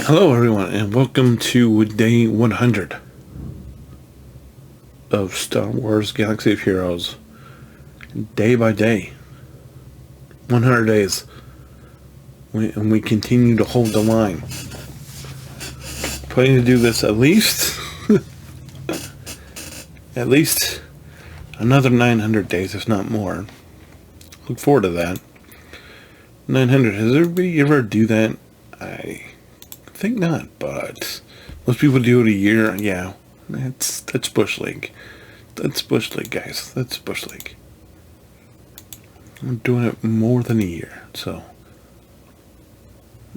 Hello, everyone, and welcome to day 100 of Star Wars Galaxy of Heroes. Day by day. 100 days. And we continue to hold the line. Planning to do this at least another 900 days, if not more. Look forward to that. 900. Has everybody ever do that? I think not, but most people do it a year. Yeah, that's Bush League. That's Bush League, guys. That's Bush League. I'm doing it more than a year, so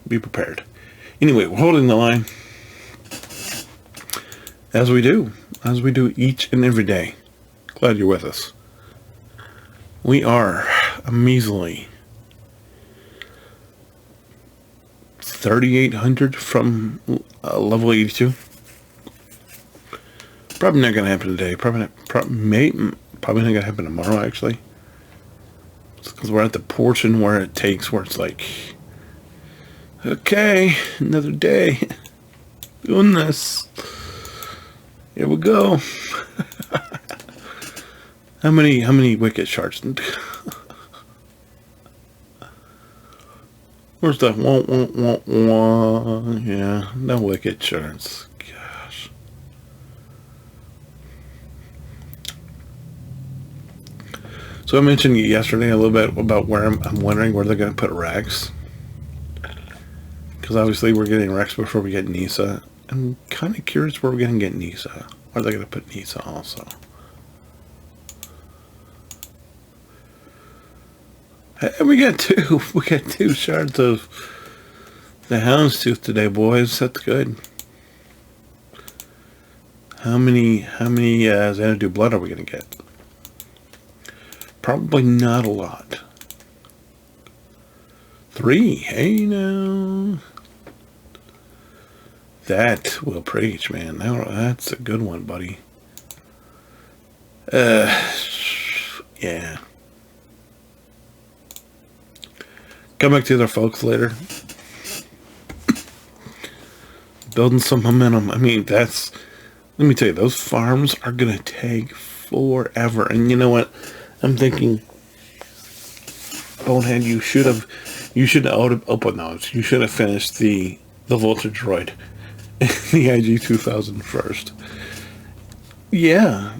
be prepared. Anyway, we're holding the line as we do each and every day. Glad you're with us. We are a measly 3,800 from level 82. Probably not going to happen today. Probably not going to happen tomorrow, actually. Because we're at the portion where it's like, okay, another day doing this. Here we go. How many wicked shards? Where's the yeah, no wicked shards. Gosh. So I mentioned yesterday a little bit about where I'm wondering where they're going to put Rex. Because obviously we're getting Rex before we get Nisa. I'm kind of curious where we're going to get Nisa. Where are they going to put Nisa also? And we got two shards of the Houndstooth today, boys. That's good. How many Xanadu blood are we gonna get? Probably not a lot. 3. Hey now. That will preach, man. That's a good one, buddy. Yeah. Come back to other folks later. Building some momentum. I mean, let me tell you, those farms are going to take forever. And you know what? I'm thinking, Bonehead, you should have opened those. You should have finished the Vulture Droid. The IG-2000 first. Yeah.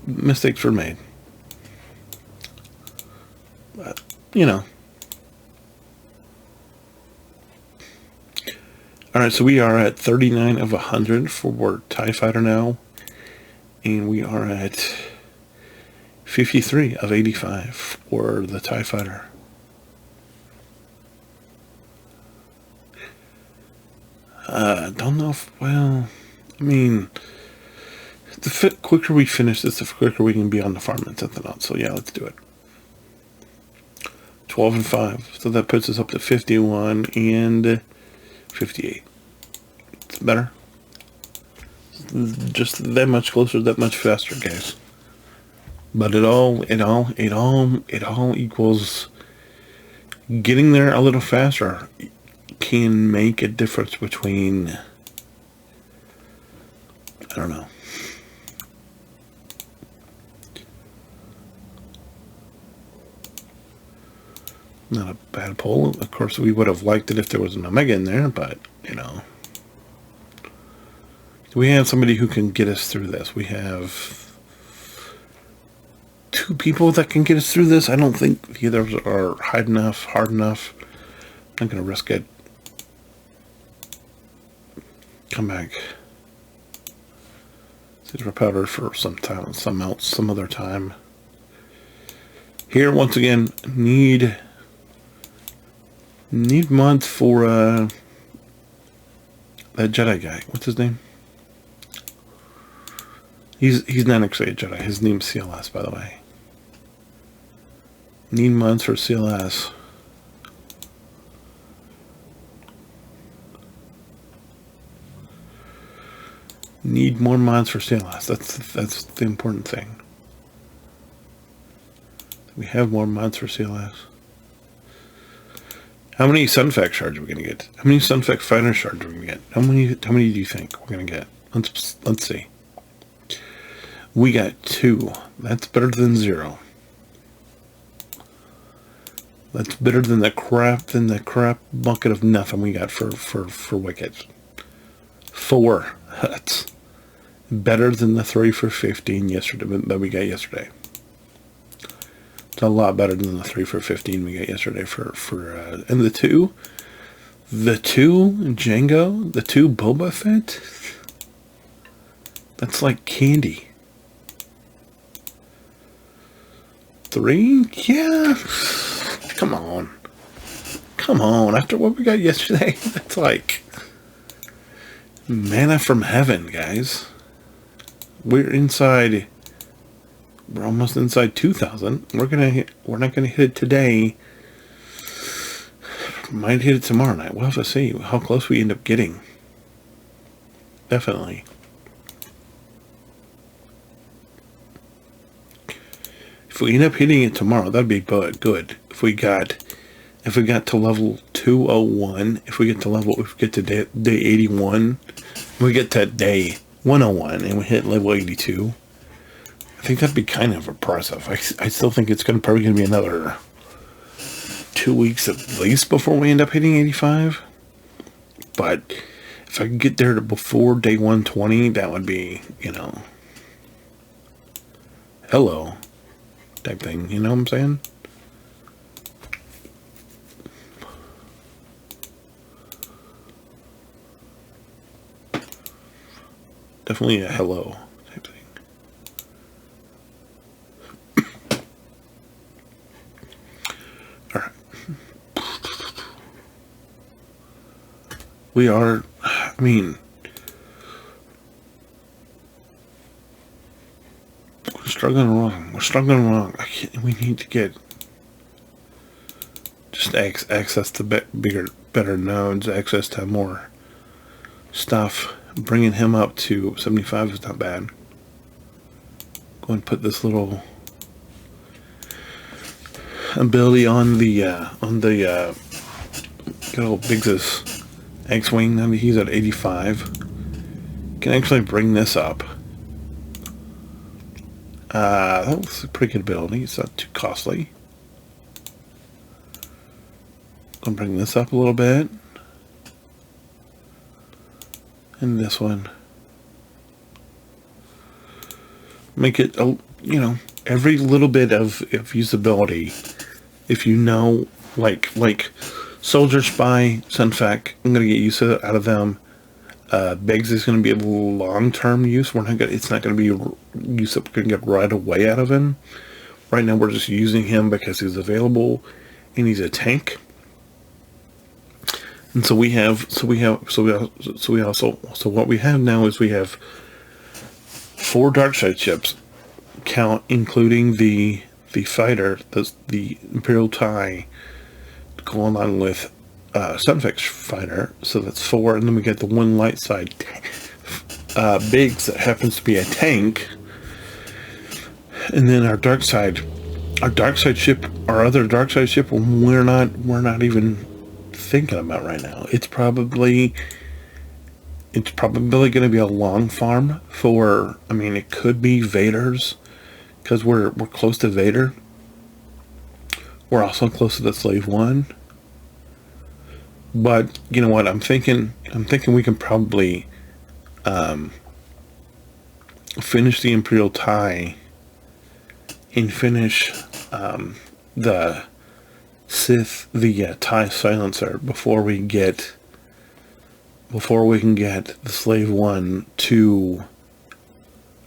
Mistakes were made. But, you know. Alright, so we are at 39 of 100 for TIE Fighter now. And we are at 53 of 85 for the TIE Fighter. Don't know if, well, I mean, the quicker we finish this, the quicker we can be on the farm and something else. So yeah, let's do it. 12 and 5. So that puts us up to 51 and 58. It's better. Just that much closer, that much faster, guys. But it all equals getting there a little faster can make a difference between, I don't know. Not a bad poll. Of course, we would have liked it if there was an Omega in there, but, you know. We have somebody who can get us through this. We have 2 people that can get us through this. I don't think either are hard enough. I'm not going to risk it. Come back. Save for powder for some other time. Here, once again, need mods for that Jedi guy. What's his name? He's not actually a Jedi. His name's CLS, by the way. Need mods for CLS. Need more mods for CLS. That's the important thing. We have more mods for CLS. How many Sunfac shards are we gonna get? How many Sunfac fighter shards are we gonna get? How many do you think we're gonna get? Let's see. We got 2. That's better than 0. That's better than the crap bucket of nothing we got for wickets. 4. That's better than the 3 for 15 yesterday that we got yesterday. It's a lot better than the 3 for 15 we got yesterday and the 2 Django, the 2 Boba Fett. That's like candy. 3? Yeah. Come on. After what we got yesterday, that's like manna from heaven, guys. We're almost inside 2,000. We're not gonna hit it today. Might hit it tomorrow night. We'll have to see how close we end up getting. Definitely. If we end up hitting it tomorrow, that'd be good. If we got to level 201, if we get to day 81, we get to day 101 and we hit level 82, I think that'd be kind of impressive. I still think it's probably gonna be another 2 weeks at least before we end up hitting 85. But if I could get there before day 120, that would be, hello type thing. You know what I'm saying? Definitely a hello type thing. All right. We are, we're struggling wrong. We need to get just access to better nodes, access to more stuff. Bringing him up to 75 is not bad. Go and put this little ability on the good old Biggs's X-Wing. I mean, he's at 85. Can actually bring this up. That was a pretty good ability. It's not too costly. Gonna bring this up a little bit. And this one. Make it, every little bit of usability. If you know, like Soldier, Spy, Sunfac, I'm gonna get use out of them. Biggs is gonna be a long-term use. It's not gonna be use that we're gonna get right away out of him. Right now we're just using him because he's available and he's a tank. And so what we have now is we have 4 dark side ships, including the fighter, the Imperial TIE, to go along with Sunfac's fighter. So that's 4, and then we get the 1 light side Biggs that happens to be a tank, and then our other dark side ship, we're not even thinking about right now. It's probably going to be a long farm for. It could be Vader's, because we're close to Vader. We're also close to the Slave One. But you know what? I'm thinking we can probably finish the Imperial TIE and finish the Sith, the TIE silencer before we can get the Slave One to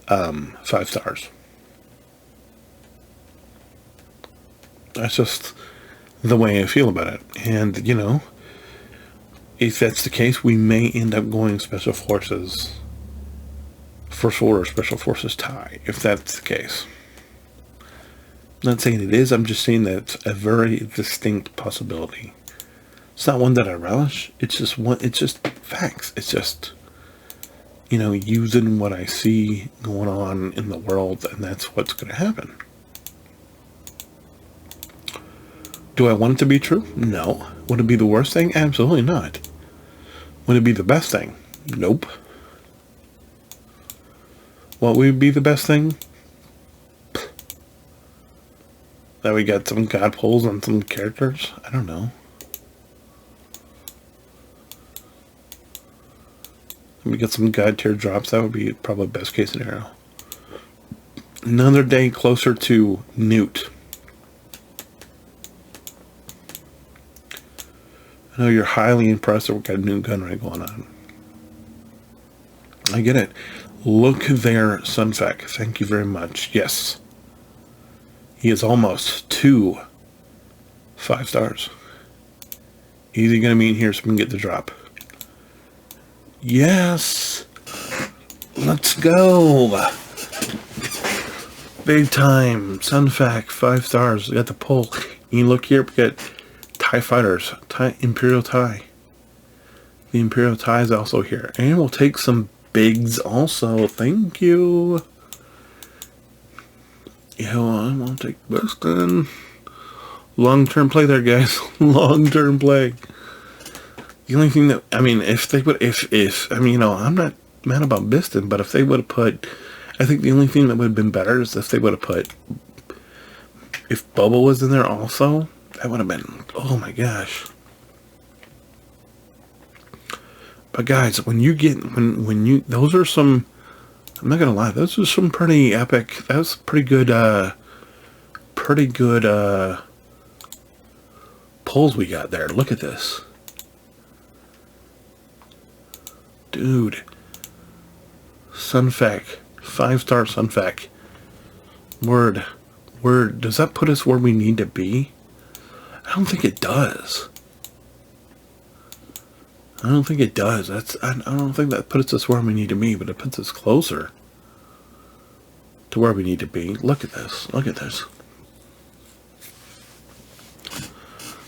5 stars. That's just the way I feel about it. And if that's the case, we may end up going Special Forces, First Order Special Forces TIE, if that's the case. I'm not saying it is, I'm just saying that it's a very distinct possibility. It's not one that I relish, it's just facts. It's just, using what I see going on in the world, and that's what's going to happen. Do I want it to be true? No. Would it be the worst thing? Absolutely not. Would it be the best thing? Nope. What would be the best thing? That we got some god pulls on some characters? I don't know. We get some god tier drops. That would be probably best case scenario. Another day closer to Newt. I know you're highly impressed that we've got a new gun rank going on. I get it. Look there, Sunfec. Thank you very much. Yes. He is almost 2 5 stars. Easy gonna meet here so we can get the drop. Yes! Let's go! Big time. Sunfac, 5 stars. We got the pull. You look here, we got TIE fighters. Imperial TIE. The Imperial TIE is also here. And we'll take some bigs also. Thank you. Yeah, well, I'll take this then. Long-term play there, guys. Long-term play. The only thing that, I mean, if they would, I mean, you know, I'm not mad about Biston, but if they would have put, I think the only thing that would have been better is if they would have put, if Bubba was in there also, that would have been, oh my gosh. But guys, when you get, when you, those are some, I'm not gonna lie, those are some pretty epic, that was pretty good pulls we got there. Look at this. Dude. Sunfec. 5-star Sunfec. Word. Does that put us where we need to be? I don't think it does. I don't think it does. I don't think that puts us where we need to be, but it puts us closer to where we need to be. Look at this. Look at this.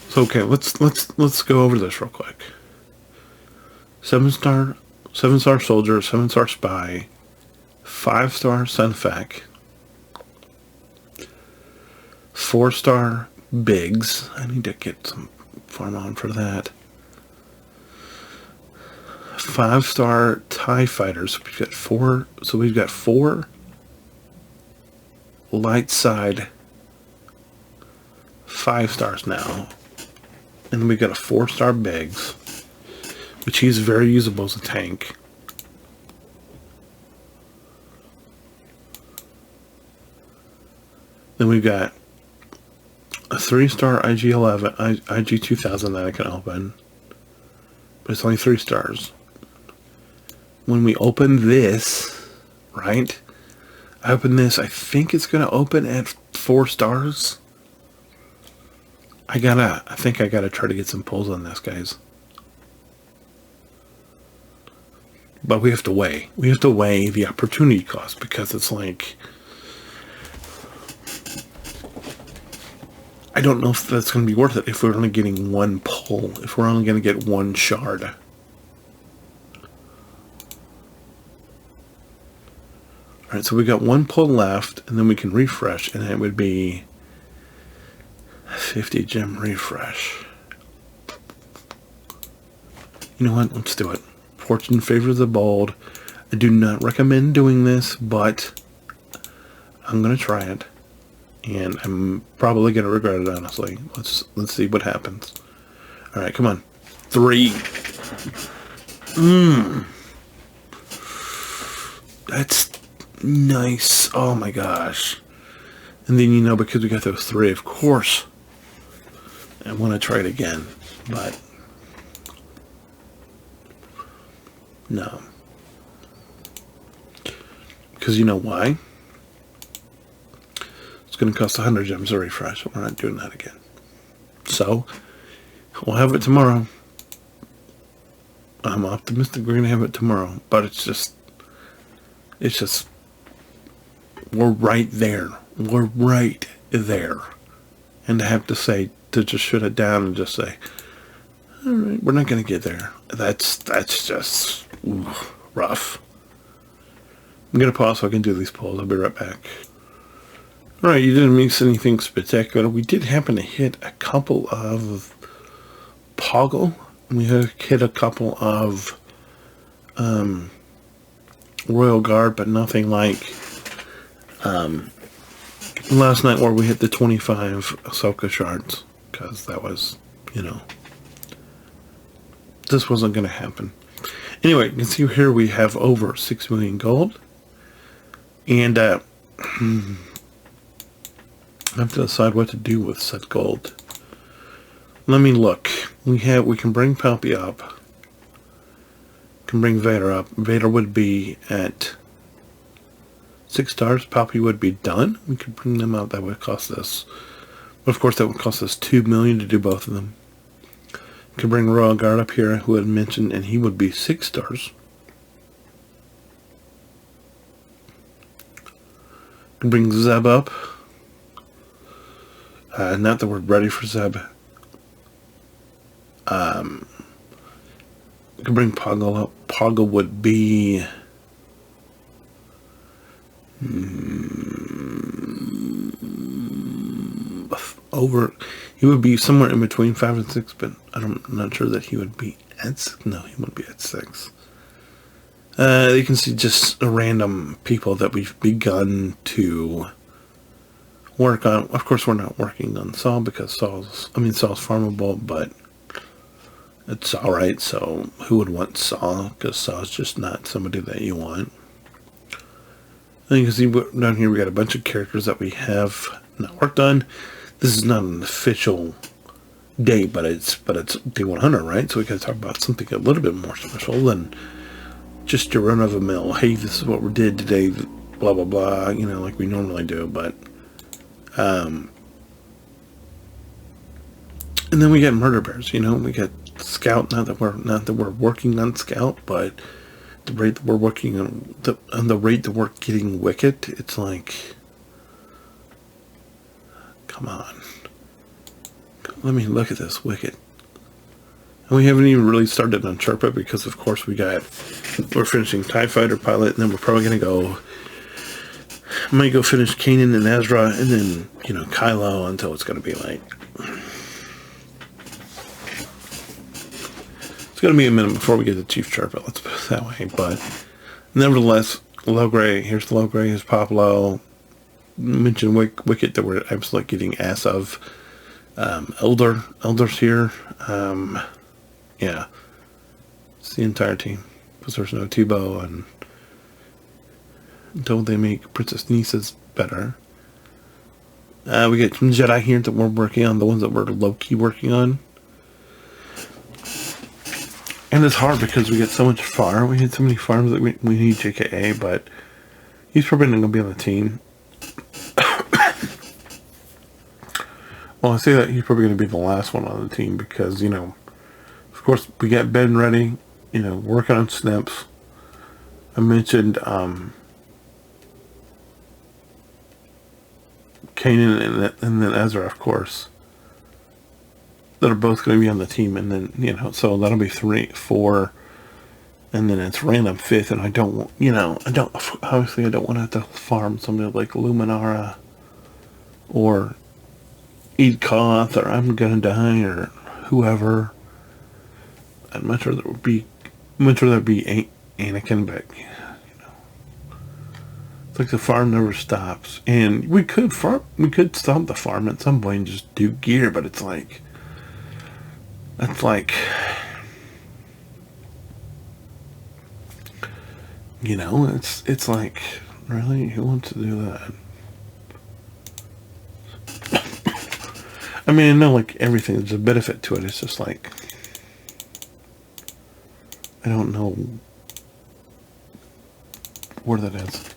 So okay, let's go over this real quick. 7-star soldier, 7-star spy, 5-star Sunfac, 4-star Biggs. I need to get some farm on for that. 5-star TIE fighters. We've got 4. So we've got 4 light side 5 stars now, and then we've got a 4-star Biggs, which he's very usable as a tank. Then we've got a 3-star IG-11, IG-2000 that I can open, but it's only 3 stars. When we open this, right? I open this, I think it's going to open at 4 stars. I think I gotta try to get some pulls on this, guys. But we have to weigh. We have to weigh the opportunity cost, because it's like, I don't know if that's going to be worth it if we're only getting 1 pull. If we're only going to get 1 shard. Alright, so we got 1 pull left, and then we can refresh, and it would be 50 gem refresh. You know what? Let's do it. Fortune favors the bold. I do not recommend doing this, but I'm going to try it. And I'm probably going to regret it, honestly. Let's see what happens. Alright, come on. 3. That's nice. Oh my gosh. And then, you know, because we got those 3, of course, I want to try it again. But no. Because you know why? It's going to cost 100 gems to refresh. We're not doing that again. So, we'll have it tomorrow. I'm optimistic we're going to have it tomorrow. But it's just, we're right there. We're right there. And to have to say, to just shut it down and just say, alright, we're not going to get there. That's just rough. I'm going to pause so I can do these pulls. I'll be right back. Alright, you didn't miss anything spectacular. We did happen to hit a couple of Poggle. We hit a couple of Royal Guard, but nothing like last night where we hit the 25 Swgoh shards. Because that was, this wasn't going to happen. Anyway, you can see here we have over 6 million gold. And I have to decide what to do with said gold. Let me look. We can bring Palpy up. Can bring Vader up. Vader would be at 6 stars. Palpy would be done. We could bring them up. That would cost us. But of course, that would cost us 2 million to do both of them. We could bring Royal Guard up here, who had mentioned, and he would be 6 stars. Could bring Zeb up. Not that we're ready for Zeb. Could bring Poggle up. Poggle would be over. He would be somewhere in between 5 and 6, but I'm not sure that he would be at 6. No, he wouldn't be at 6. You can see just random people that we've begun to work on. Of course, we're not working on Saul because Saul's farmable, but it's alright. So who would want Saul? Because Saul's just not somebody that you want. And you can see down here we got a bunch of characters that we have not worked on. This is not an official day, but it's day 100, right? So we got to talk about something a little bit more special than just your run of the mill. Hey, this is what we did today, blah blah blah. Like we normally do. But and then we get murder bears. We got Scout. Not that we're working on Scout, but the rate that we're working on the rate that we're getting Wicked, it's like, come on. Let me look at this Wicked. And we haven't even really started on Sherpa because, of course, we're finishing TIE Fighter Pilot, and then we're probably going to go, I might go finish Kanan and Ezra, and then, Kylo, until it's going to be like, it's going to be a minute before we get to Chief Sherpa, let's put it that way. But nevertheless, Low Gray, here's Low Gray, here's Poplo. Mentioned Wicket that we're absolutely getting ass of. Elders here. Yeah. It's the entire team. Because there's no Tebow, and until they make Princess Nieces better. We get some Jedi here that we're working on, the ones that we're low-key working on. And it's hard because we get so much farm. We had so many farms that we need JKA, but he's probably not going to be on the team. Well, I say that he's probably going to be the last one on the team because, of course, we got Ben ready, working on Snips. I mentioned Kanan and then Ezra, of course, that are both going to be on the team. And then, so that'll be 3, 4, and then it's random 5th. And I don't, obviously I don't want to have to farm somebody like Luminara or Eat Koth or I'm Gonna Die or whoever. I'd much rather be Anakin, but it's like the farm never stops. And we could stop the farm at some point and just do gear, but it's like, that's like, it's like, really, who wants to do that? I mean, I know, like, everything, there's a benefit to it. It's just like, I don't know where that is.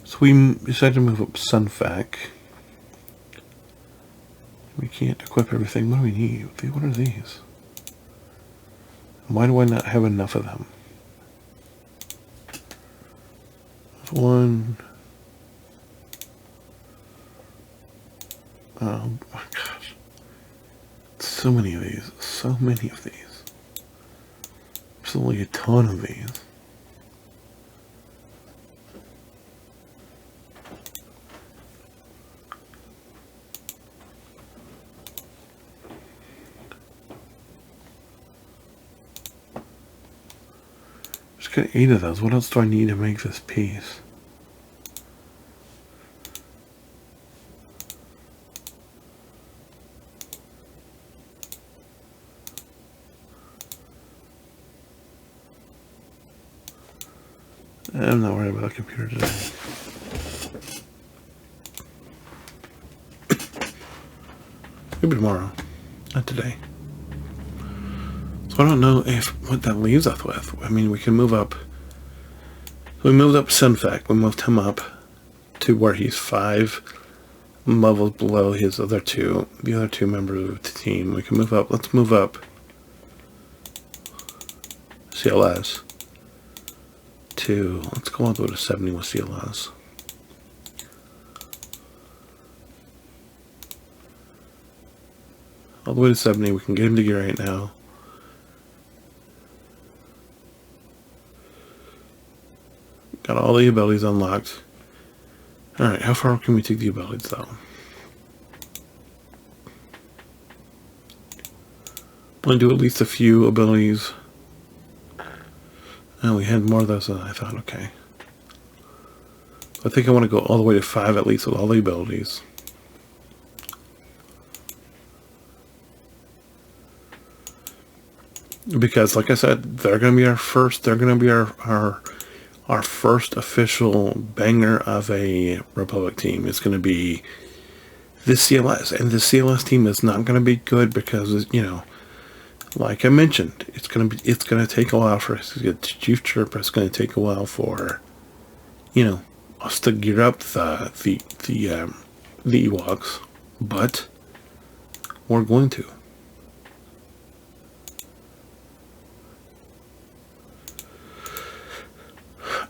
So we decided to move up Sunfac. We can't equip everything. What do we need? What are these? Why do I not have enough of them? One. Oh my gosh. So many of these. So many of these. Absolutely a ton of these. got 8 of those. What else do I need to make this piece? I'm not worried about a computer today. Maybe tomorrow. Not today. So I don't know what that leaves us with. I mean, we can move up. We moved up Sunfac. We moved him up to where he's 5 levels below his the other two members of the team. We can move up. Let's move up CLS to, let's go all the way to 70 with CLS. All the way to 70. We can get him to gear 8 now. Got all the abilities unlocked. Alright, how far can we take the abilities though? I want to do at least a few abilities. Oh, we had more of those than I thought. Okay. I think I want to go all the way to 5 at least with all the abilities. Because, like I said, they're going to be our first. They're going to be our first official banger of a Republic team. It's going to be this CLS, and the CLS team is not going to be good because, you know, like I mentioned, it's going to take a while for us to get to Chief Chirp. It's going to take a while for, you know, us to gear up the Ewoks, but we're going to.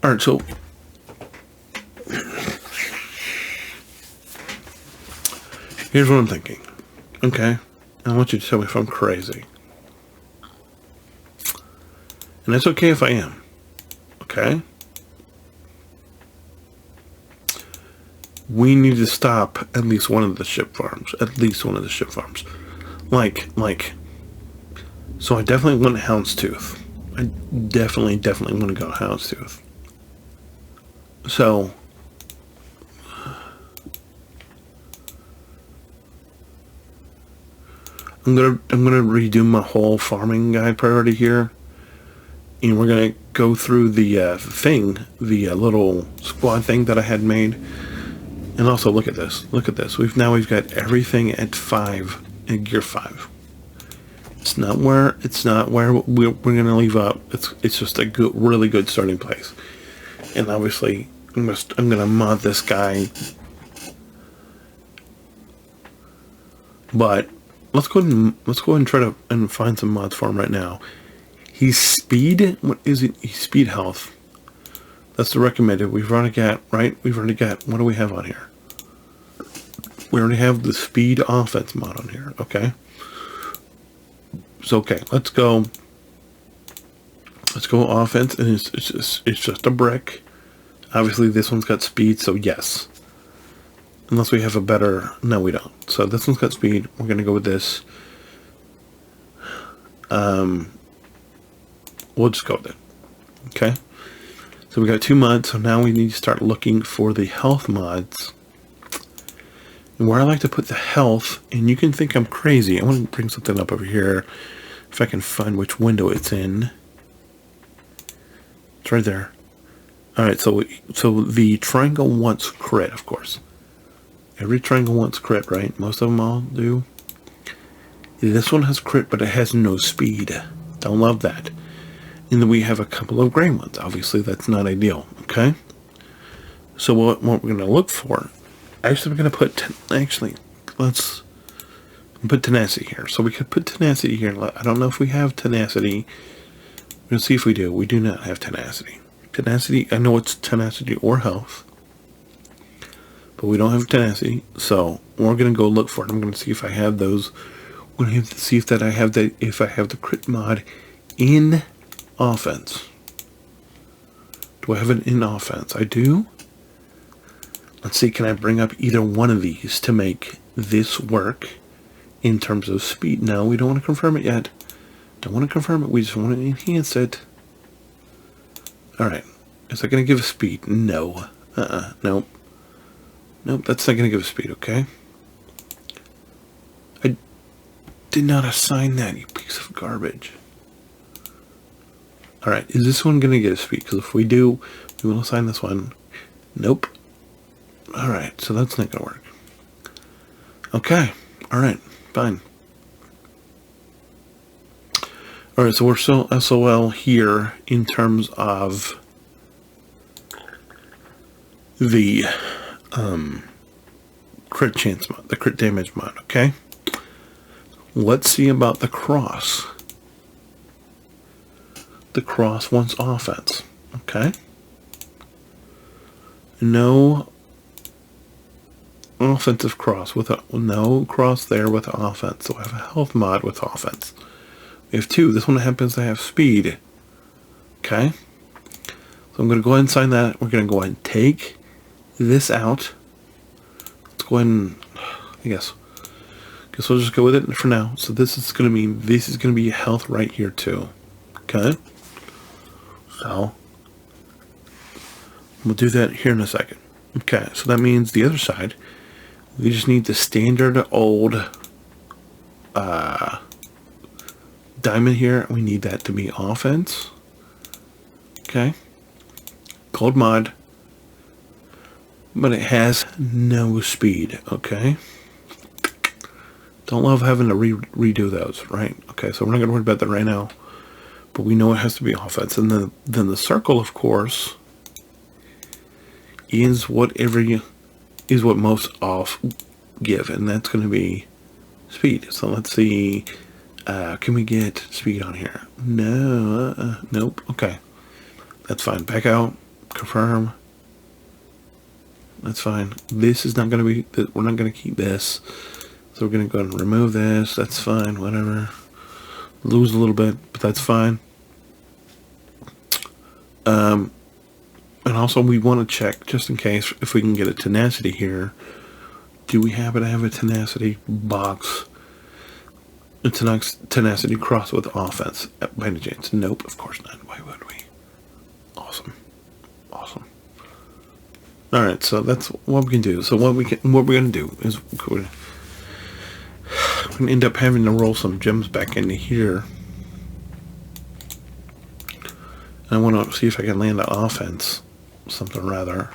All right, so here's what I'm thinking. Okay, I want you to tell me if I'm crazy. And it's okay if I am. Okay? We need to stop at least one of the ship farms. At least one of the ship farms. Like, so I definitely want Houndstooth. I definitely want to go Houndstooth. So, I'm gonna redo my whole farming guide priority here. And we're going to go through the little squad thing that I had made. And also look at this. Look at this. We've got everything at 5, at gear 5. It's not where we're going to leave up. It's just a really good starting place. And obviously, I'm going to mod this guy. But let's go ahead and try to find some mods for him right now. He's speed. What is it? He's speed health. That's the recommended. We've already got, right? We've already got, what do we have on here? We already have the speed offense mod on here. Okay. So, okay, let's go offense. And it's just a brick. Obviously, this one's got speed. So, yes. Unless we have a better, no, we don't. So, this one's got speed. We're going to go with this. We'll just go with it. Okay. So we got 2 mods. So now we need to start looking for the health mods. And where I like to put the health, and you can think I'm crazy. I want to bring something up over here. If I can find which window it's in. It's right there. Alright, so the triangle wants crit, of course. Every triangle wants crit, right? Most of them all do. This one has crit, but it has no speed. Don't love that. And then we have a couple of gray ones. Obviously, that's not ideal. Okay? So what we're going to look for... Actually, we're going to put... let's put tenacity here. So we could put tenacity here. I don't know if we have tenacity. We're going to see if we do. We do not have tenacity. Tenacity, I know it's tenacity or health. But we don't have tenacity. So we're going to go look for it. I'm going to see if I have those. We're going to see if I have the crit mod in offense. Do I have it in offense? I do. Let's see, can I bring up either one of these to make this work in terms of speed? No, we don't want to confirm it yet. Don't want to confirm it. We just want to enhance it. Alright. Is that going to give us speed? No. Nope. Nope, that's not going to give us speed, okay? I did not assign that, you piece of garbage. Alright, is this one going to get us speed? Because if we do, we will assign this one. Nope. Alright, so that's not going to work. Okay. Alright, fine. Alright, so we're still SOL here in terms of the crit chance mod, the crit damage mod, okay? Let's see about the cross. The cross wants offense, okay? No offensive cross with no cross there with offense. So I have a health mod with offense. We have 2. This one happens to have speed. Okay. So I'm going to go ahead and sign that. We're going to go ahead and take this out. Let's go ahead and, I guess we'll just go with it for now. So this is going to mean this is going to be health right here too. Okay. So we'll do that here in a second. Okay. So that means the other side, we just need the standard old diamond here. We need that to be offense. Okay. Gold mod. But it has no speed. Okay. Don't love having to redo those, right? Okay, so we're not going to worry about that right now. But we know it has to be offense. And then the circle, of course, is whatever is what most off give, and that's going to be speed. So let's see, can we get speed on here? No, nope. Okay, that's fine. Back out, confirm. That's fine. This is not going to be. We're not going to keep this. So we're going to go ahead and remove this. That's fine. Whatever. Lose a little bit, but that's fine. And also we want to check, just in case, if we can get a tenacity here. Do we happen to have a tenacity box? A tenacity cross with offense by any chance? Nope, of course not. Why would we? Awesome. Awesome. Alright, so that's what we can do. So what we're going to do is we're going to end up having to roll some gems back into here. And I want to see if I can land an offense. Something rather.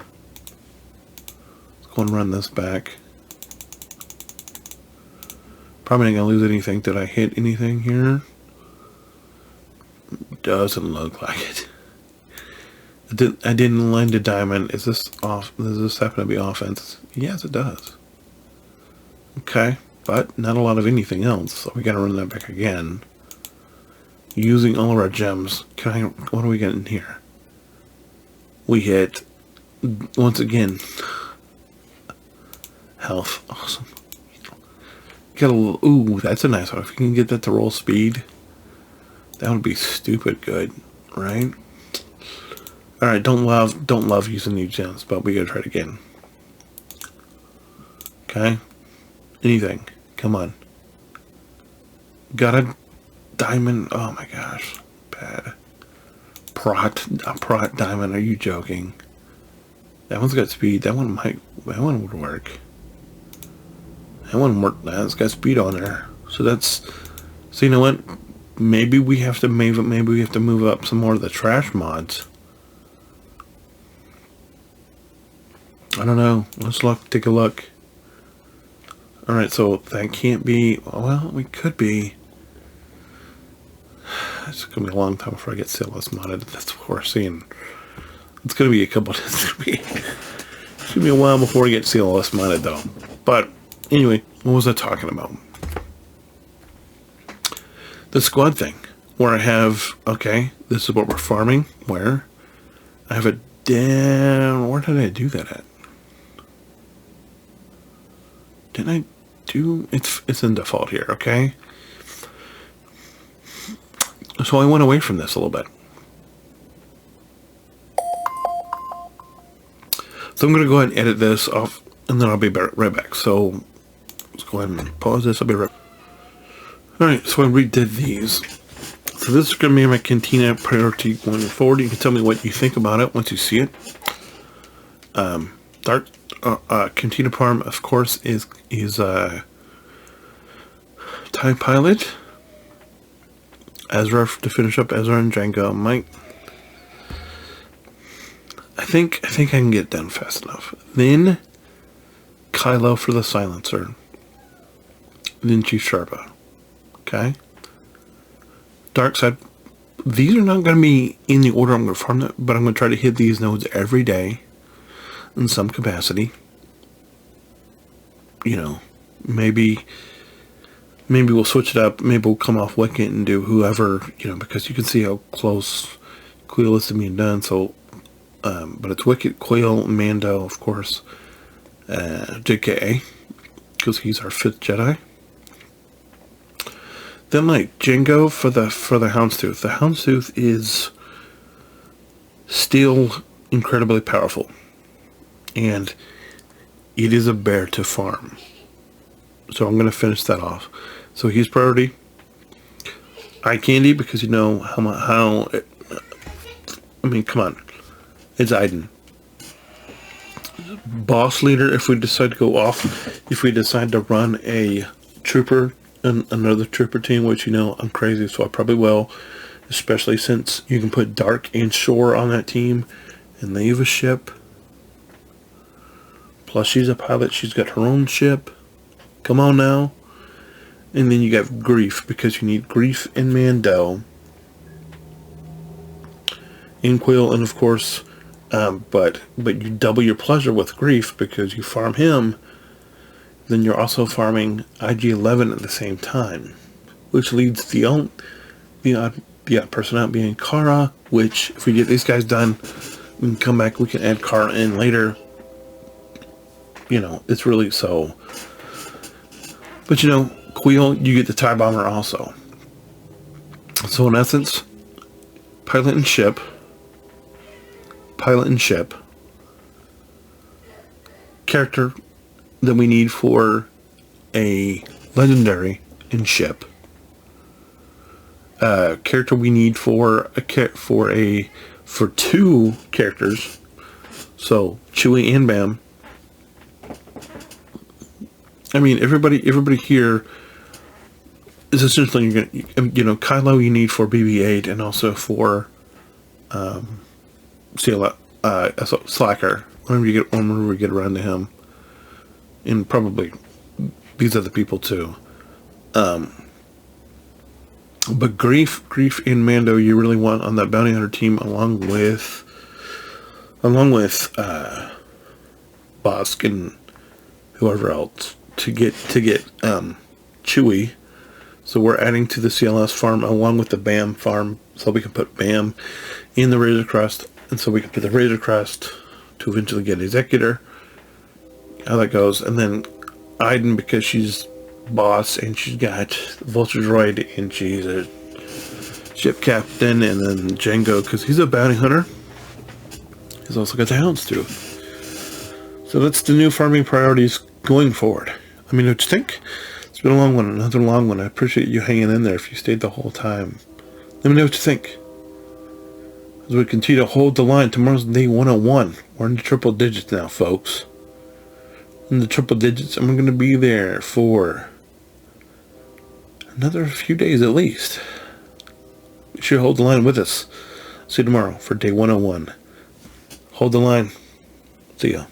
Let's go and run this back. Probably not going to lose anything. Did I hit anything here? Doesn't look like it. I didn't land a diamond. Is this off? Does this happen to be offense? Yes, it does. Okay, but not a lot of anything else. So we got to run that back again. Using all of our gems. What do we get in here? We hit, once again, health. Awesome. Got a little, ooh, that's a nice one. If you can get that to roll speed, that would be stupid good, right? Alright, don't love using new gems, but we gotta try it again. Okay? Anything. Come on. Got a diamond. Oh my gosh. Bad. Prot diamond. Are you joking? That one's got speed. That one would work. That one worked. That's got speed on there. So that's. So you know what? Maybe we have to move up some more of the trash mods. I don't know. Let's take a look. Alright, so that can't be. Well, we could be. It's going to be a long time before I get CLS modded. That's what we're seeing. It's going to be a couple. It's going to be a while before we get CLS modded, though. But anyway, what was I talking about? The squad thing, where I have, okay, this is what we're farming. Where I have it down. Where did I do that at? Didn't I do? It's in default here. Okay. So I went away from this a little bit. So I'm going to go ahead and edit this off, and then I'll be right back. So let's go ahead and pause this. I'll be right back. Alright, so I redid these. So So this is going to be my Cantina priority going forward. You can tell me what you think about it once you see it. Dark Cantina Parm, of course, is TIE Pilot. Ezra to finish up Ezra and Django. I think I can get it done fast enough. Then Kylo for the silencer. Then Chief Sharpa. Okay. Dark Side. These are not going to be in the order I'm going to farm them, but I'm going to try to hit these nodes every day in some capacity. You know, maybe we'll switch it up. Maybe we'll come off Wicket and do whoever, you know, because you can see how close Quill is to being done. So, but it's Wicket, Quill, Mando, of course, JKA, because he's our 5th Jedi. Then like Django for the Houndstooth. The Houndstooth is still incredibly powerful, and it is a bear to farm. So I'm going to finish that off. So he's priority. Eye Candy, because you know how I mean, come on, it's Iden. Boss leader. If we decide to go off, if we decide to run a trooper. Another trooper team, which you know I'm crazy, so I probably will, especially since you can put Dark and Shore on that team, and they have a ship. Plus, she's a pilot; she's got her own ship. Come on now, and then you got Grief, because you need Grief and Mando, and Quill, and of course, but you double your pleasure with Grief because you farm him. Then you're also farming IG-11 at the same time, which leads the odd person out being Kara, which if we get these guys done, we can come back, we can add Kara in later. You know, it's really so. But you know, Quill, you get the TIE Bomber also. So in essence, pilot and ship, character that we need for a legendary and ship. Character we need for 2 characters. So Chewie and Bam. I mean, everybody here is essentially, you're gonna, you know, Kylo you need for BB-8 and also for Slacker. Whenever we get around to him. And probably these other people too. But Grief and Mando you really want on that bounty hunter team, along with Bosk and whoever else to get Chewie. So we're adding to the CLS farm along with the BAM farm, so we can put BAM in the Razor Crest, and so we can put the Razor Crest to eventually get Executor. How that goes. And then Iden, because she's boss and she's got Vulture Droid and she's a ship captain. And then Django, because he's a bounty hunter. He's also got the Houndstooth. So that's the new farming priorities going forward. Let me know what you think. It's been a long one, another long one. I appreciate you hanging in there if you stayed the whole time. Let me know what you think. As we continue to hold the line, tomorrow's day 101. We're in the triple digits now, folks. In the triple digits, and we're going to be there for another few days at least. You should hold the line with us. See you tomorrow for day 101. Hold the line. See ya.